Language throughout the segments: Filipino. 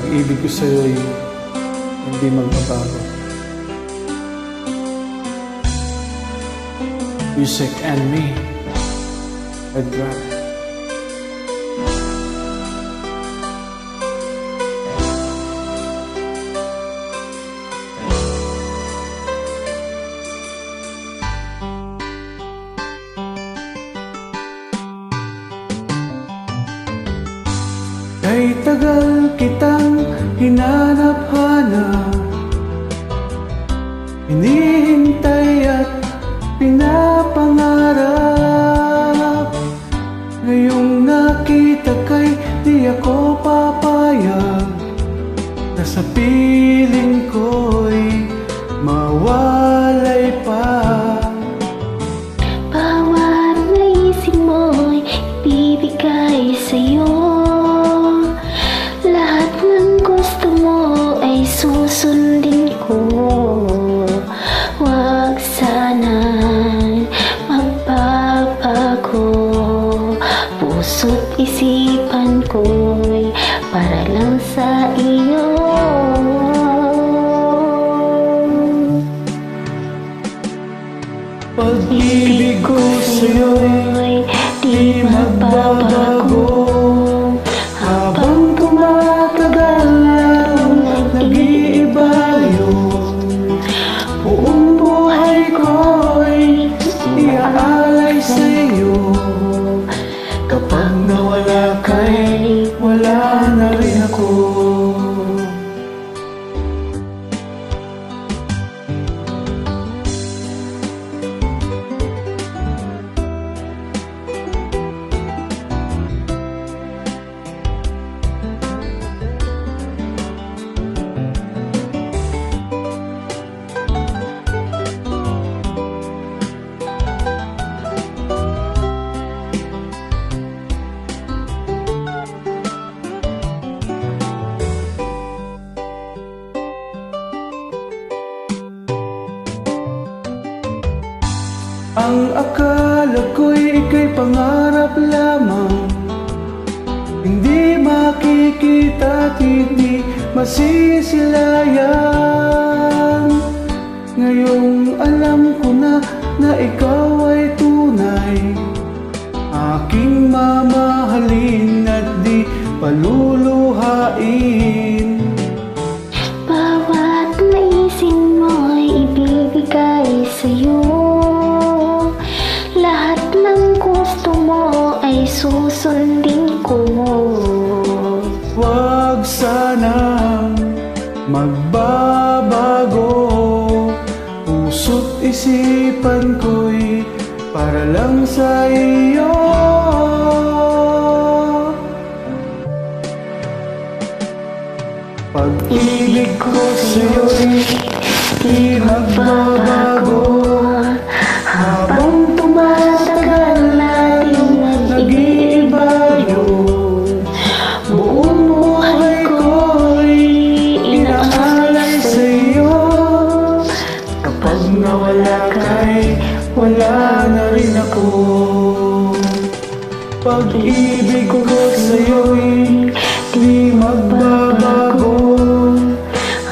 pag-ibig ko sa'yo'y hindi magbabago. Music and me, Edgar. Kay tagal kitang hinanap-hanap, hinihintay at pinapangarap. Ngayong nakita kay di ako papayag na sa piling ko'y mawalay pa. Bawat naisip mo'y ibibigay sa'yo. Lahat ng gusto mo ay susundin ko. Huwag sanang magbabago. Puso't isipan ko'y para lang sa iyo. Pag-ibig ko sa'yo'y di magbabago. Habang tumatagal lang, nag-iiba yun. Buong buhay ko'y iaalay sa'yo. Kapag nawala ka'y wala na rin ako. Ang akala ko'y ika'y pangarap lamang, hindi makikita at hindi masisilayan. Ngayong alam ko na ikaw ay tunay, aking mamahalin at di paluluhain. Bawat naisip mo'y ibibigay sa'yo. Lahat ng gusto mo ay susundin ko. Huwag sanang magbabago. Puso't isipan ko'y para lang sa iyo. Pag-ibig ko sa'yo'y di magbabago. Habang tumatagal natin, nag-iiba yun. Buong buhay ko'y inaalay sa'yo. Kapag nawala ka'y wala na rin ako. Pag-ibig ko sa'yo'y di magbabago.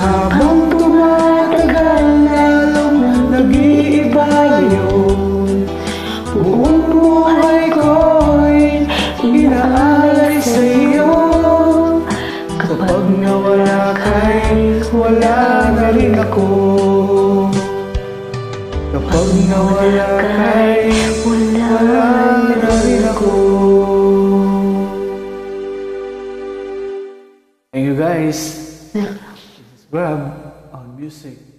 Habang tumatagal lalong nag-iiba yun. Buong buhay ko'y inaalay sa'yo. Kapag nawala ka'y wala na rin ako. Kapag nawala ka'y wala na rin ako. Thank you guys. This is Grab on Music.